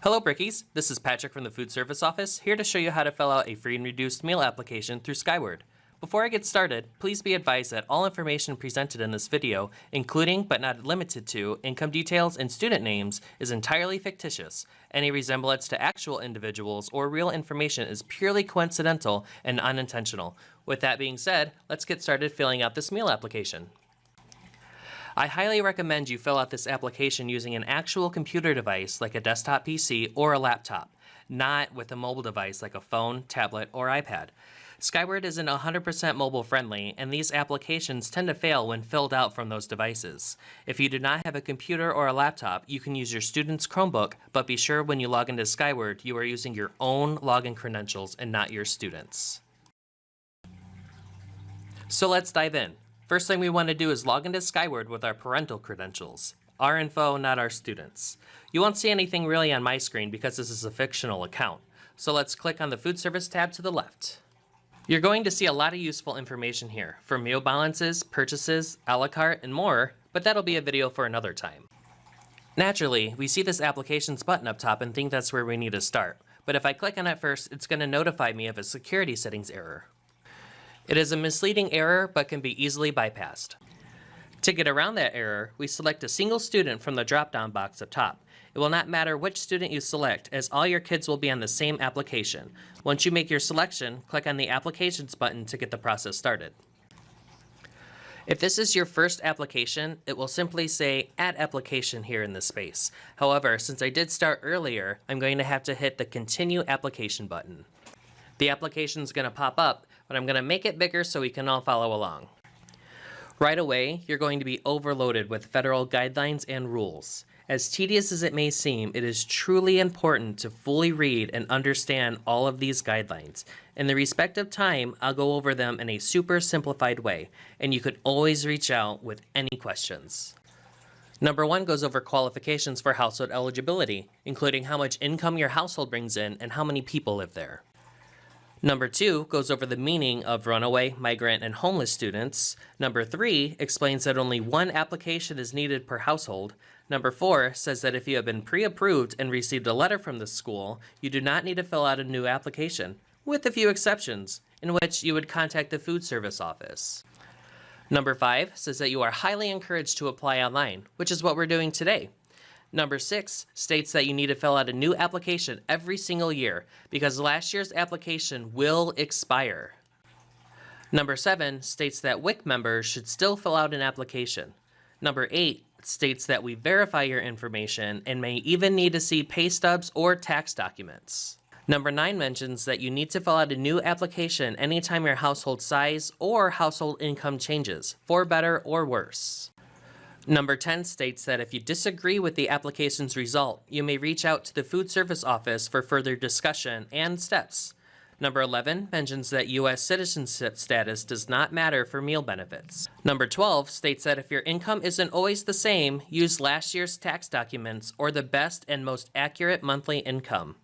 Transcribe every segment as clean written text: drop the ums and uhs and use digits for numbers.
Hello Brickies, this is Patrick from the Food Service Office, here to show you how to fill out a free and reduced meal application through Skyward. Before I get started, please be advised that all information presented in this video, including but not limited to income details and student names, is entirely fictitious. Any resemblance to actual individuals or real information is purely coincidental and unintentional. With that being said, let's get started filling out this meal application. I highly recommend you fill out this application using an actual computer device like a desktop PC or a laptop, not with a mobile device like a phone, tablet, or iPad. Skyward isn't 100% mobile friendly, and these applications tend to fail when filled out from those devices. If you do not have a computer or a laptop, you can use your student's Chromebook, but be sure when you log into Skyward, you are using your own login credentials and not your student's. So let's dive in. First thing we want to do is log into Skyward with our parental credentials. Our info, not our students. You won't see anything really on my screen because this is a fictional account. So let's click on the Food Service tab to the left. You're going to see a lot of useful information here, for meal balances, purchases, a la carte, and more, but that'll be a video for another time. Naturally, we see this applications button up top and think that's where we need to start. But if I click on it first, it's going to notify me of a security settings error. It is a misleading error, but can be easily bypassed. To get around that error, we select a single student from the drop-down box up top. It will not matter which student you select, as all your kids will be on the same application. Once you make your selection, click on the Applications button to get the process started. If this is your first application, it will simply say Add Application here in this space. However, since I did start earlier, I'm going to have to hit the Continue Application button. The application is going to pop up, but I'm going to make it bigger so we can all follow along. Right away, you're going to be overloaded with federal guidelines and rules. As tedious as it may seem, it is truly important to fully read and understand all of these guidelines. In the respective time, I'll go over them in a super simplified way, and you could always reach out with any questions. Number 1 goes over qualifications for household eligibility, including how much income your household brings in and how many people live there. Number 2 goes over the meaning of runaway, migrant, and homeless students. Number 3 explains that only one application is needed per household. Number 4 says that if you have been pre-approved and received a letter from the school, you do not need to fill out a new application, with a few exceptions, in which you would contact the Food Service Office. Number 5 says that you are highly encouraged to apply online, which is what we're doing today. Number 6 states that you need to fill out a new application every single year because last year's application will expire. Number 7 states that WIC members should still fill out an application. Number 8 states that we verify your information and may even need to see pay stubs or tax documents. Number 9 mentions that you need to fill out a new application anytime your household size or household income changes, for better or worse. Number 10 states that if you disagree with the application's result, you may reach out to the Food Service Office for further discussion and steps. Number 11 mentions that U.S. citizenship status does not matter for meal benefits. Number 12 states that if your income isn't always the same, use last year's tax documents or the best and most accurate monthly income.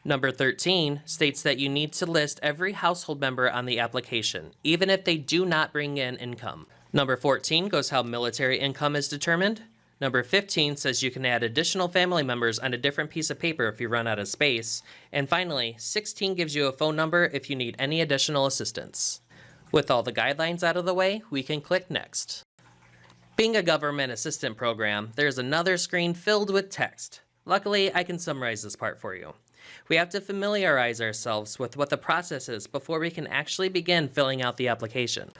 Number 13 states that you need to list every household member on the application, even if they do not bring in income. Number 14 goes how military income is determined. Number 15 says you can add additional family members on a different piece of paper if you run out of space. And finally, 16 gives you a phone number if you need any additional assistance. With all the guidelines out of the way, we can click Next. Being a government assistant program, there's another screen filled with text. Luckily, I can summarize this part for you. We have to familiarize ourselves with what the process is before we can actually begin filling out the application.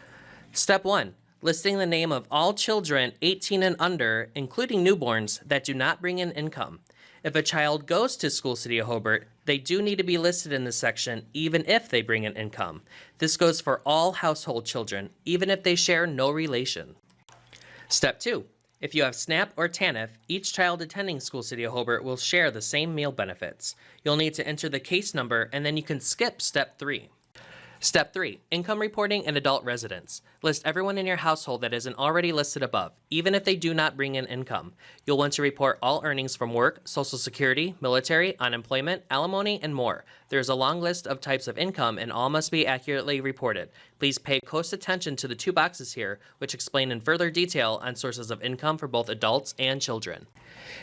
Step 1. Listing the name of all children 18 and under, including newborns, that do not bring in income. If a child goes to School City of Hobart, they do need to be listed in this section even if they bring in income. This goes for all household children, even if they share no relation. Step 2. If you have SNAP or TANF, each child attending School City of Hobart will share the same meal benefits. You'll need to enter the case number and then you can skip Step 3. Step 3. Income reporting and adult residence. List everyone in your household that isn't already listed above, even if they do not bring in income. You'll want to report all earnings from work, Social Security, military, unemployment, alimony, and more. There's a long list of types of income and all must be accurately reported. Please pay close attention to the 2 boxes here, which explain in further detail on sources of income for both adults and children.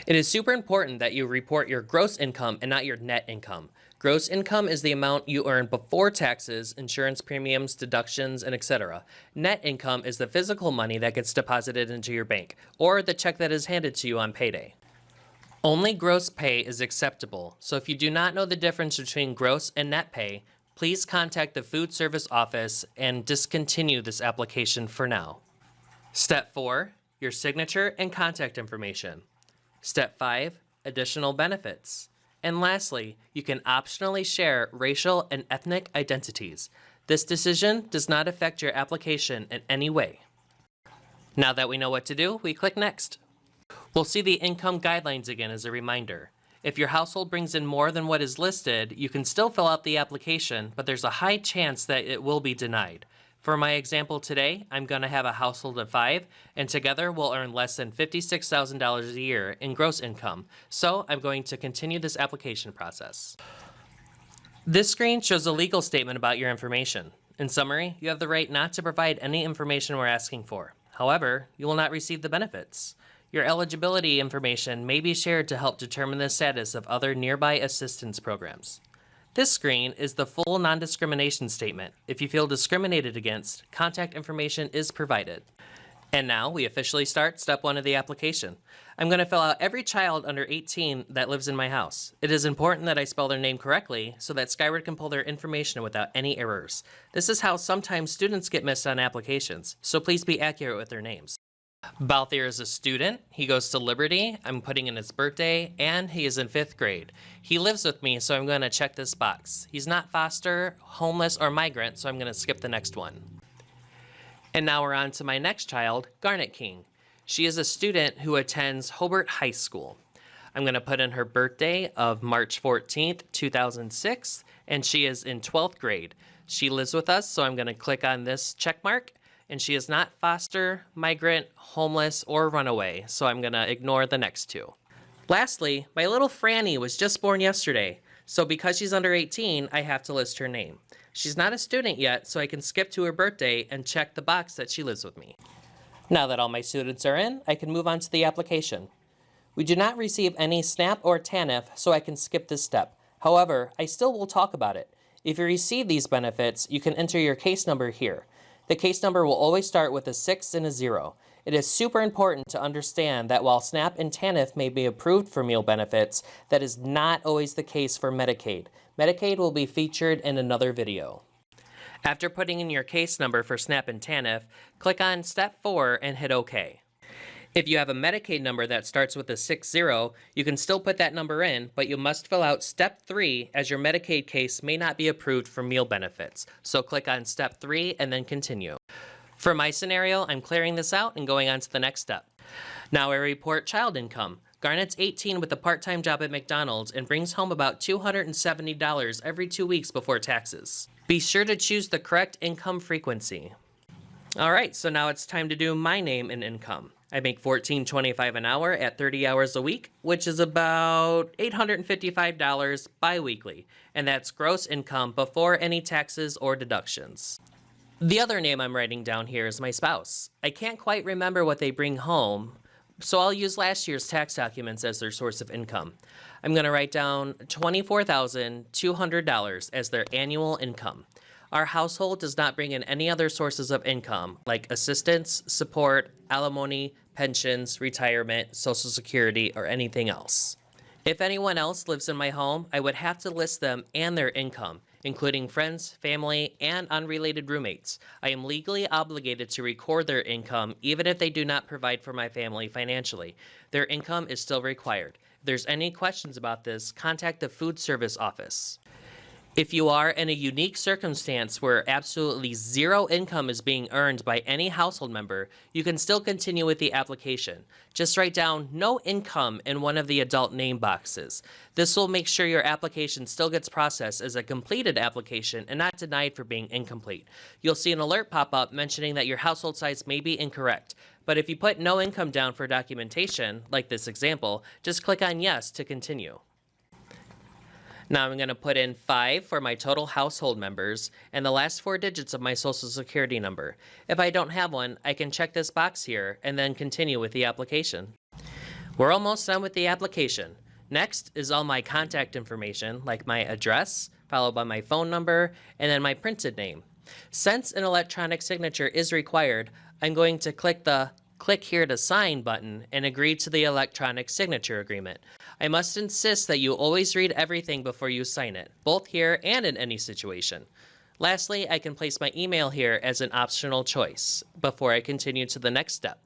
It is super important that you report your gross income and not your net income. Gross income is the amount you earn before taxes, insurance premiums, deductions, and etc. Net income is the physical money that gets deposited into your bank, or the check that is handed to you on payday. Only gross pay is acceptable, so if you do not know the difference between gross and net pay, please contact the Food Service Office and discontinue this application for now. Step 4. Your signature and contact information. Step 5. Additional benefits. And lastly, you can optionally share racial and ethnic identities. This decision does not affect your application in any way. Now that we know what to do, we click Next. We'll see the income guidelines again as a reminder. If your household brings in more than what is listed, you can still fill out the application, but there's a high chance that it will be denied. For my example today, I'm going to have a household of 5, and together we'll earn less than $56,000 a year in gross income, so I'm going to continue this application process. This screen shows a legal statement about your information. In summary, you have the right not to provide any information we're asking for. However, you will not receive the benefits. Your eligibility information may be shared to help determine the status of other nearby assistance programs. This screen is the full non-discrimination statement. If you feel discriminated against, contact information is provided. And now we officially start step 1 of the application. I'm going to fill out every child under 18 that lives in my house. It is important that I spell their name correctly so that Skyward can pull their information without any errors. This is how sometimes students get missed on applications, so please be accurate with their names. Balthier is a student. He goes to Liberty. I'm putting in his birthday, and he is in 5th grade. He lives with me, so I'm going to check this box. He's not foster, homeless, or migrant, so I'm going to skip the next one. And now we're on to my next child, Garnet King. She is a student who attends Hobart High School. I'm going to put in her birthday of March 14th, 2006, and she is in 12th grade. She lives with us, so I'm going to click on this check mark. And she is not foster, migrant, homeless, or runaway, so I'm going to ignore the next 2. Lastly, my little Franny was just born yesterday, so because she's under 18, I have to list her name. She's not a student yet, so I can skip to her birthday and check the box that she lives with me. Now that all my students are in, I can move on to the application. We do not receive any SNAP or TANF, so I can skip this step. However, I still will talk about it. If you receive these benefits, you can enter your case number here. The case number will always start with a 6 and a 0. It is super important to understand that while SNAP and TANF may be approved for meal benefits, that is not always the case for Medicaid. Medicaid will be featured in another video. After putting in your case number for SNAP and TANF, click on Step 4 and hit OK. If you have a Medicaid number that starts with a 6-0, you can still put that number in, but you must fill out Step 3 as your Medicaid case may not be approved for meal benefits. So click on Step 3 and then continue. For my scenario, I'm clearing this out and going on to the next step. Now I report child income. Garnet's 18 with a part-time job at McDonald's and brings home about $270 every 2 weeks before taxes. Be sure to choose the correct income frequency. All right, so now it's time to do my name and income. I make $14.25 an hour at 30 hours a week, which is about $855 bi-weekly, and that's gross income before any taxes or deductions. The other name I'm writing down here is my spouse. I can't quite remember what they bring home, so I'll use last year's tax documents as their source of income. I'm going to write down $24,200 as their annual income. Our household does not bring in any other sources of income, like assistance, support, alimony, pensions, retirement, Social Security, or anything else. If anyone else lives in my home, I would have to list them and their income, including friends, family, and unrelated roommates. I am legally obligated to record their income even if they do not provide for my family financially. Their income is still required. If there's any questions about this, contact the Food Service Office. If you are in a unique circumstance where absolutely zero income is being earned by any household member, you can still continue with the application. Just write down no income in one of the adult name boxes. This will make sure your application still gets processed as a completed application and not denied for being incomplete. You'll see an alert pop up mentioning that your household size may be incorrect. But if you put no income down for documentation, like this example, just click on yes to continue. Now I'm going to put in 5 for my total household members and the last 4 digits of my social security number. If I don't have one, I can check this box here and then continue with the application. We're almost done with the application. Next is all my contact information, like my address, followed by my phone number, and then my printed name. Since an electronic signature is required, I'm going to click the Click here to sign button and agree to the electronic signature agreement. I must insist that you always read everything before you sign it, both here and in any situation. Lastly, I can place my email here as an optional choice before I continue to the next step.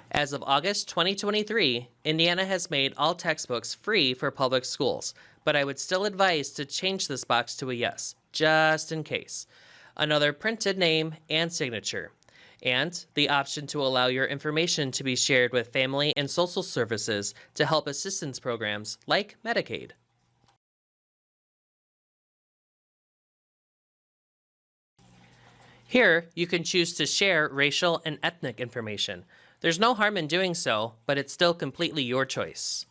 As of August 2023, Indiana has made all textbooks free for public schools, but I would still advise to change this box to a yes, just in case. Another printed name and signature, and the option to allow your information to be shared with family and social services to help assistance programs like Medicaid. Here, you can choose to share racial and ethnic information. There's no harm in doing so, but it's still completely your choice.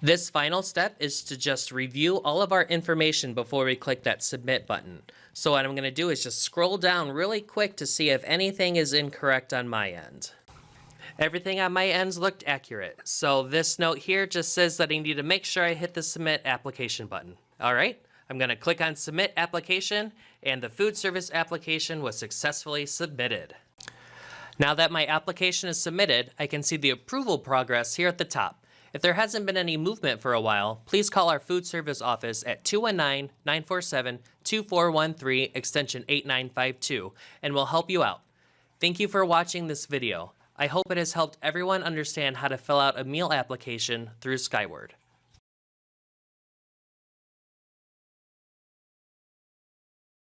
This final step is to just review all of our information before we click that submit button. So what I'm going to do is just scroll down really quick to see if anything is incorrect on my end. Everything on my ends looked accurate. So this note here just says that I need to make sure I hit the submit application button. All right, I'm going to click on submit application and the food service application was successfully submitted. Now that my application is submitted, I can see the approval progress here at the top. If there hasn't been any movement for a while, please call our food service office at 219-947-2413 extension 8952 and we'll help you out. Thank you for watching this video. I hope it has helped everyone understand how to fill out a meal application through Skyward.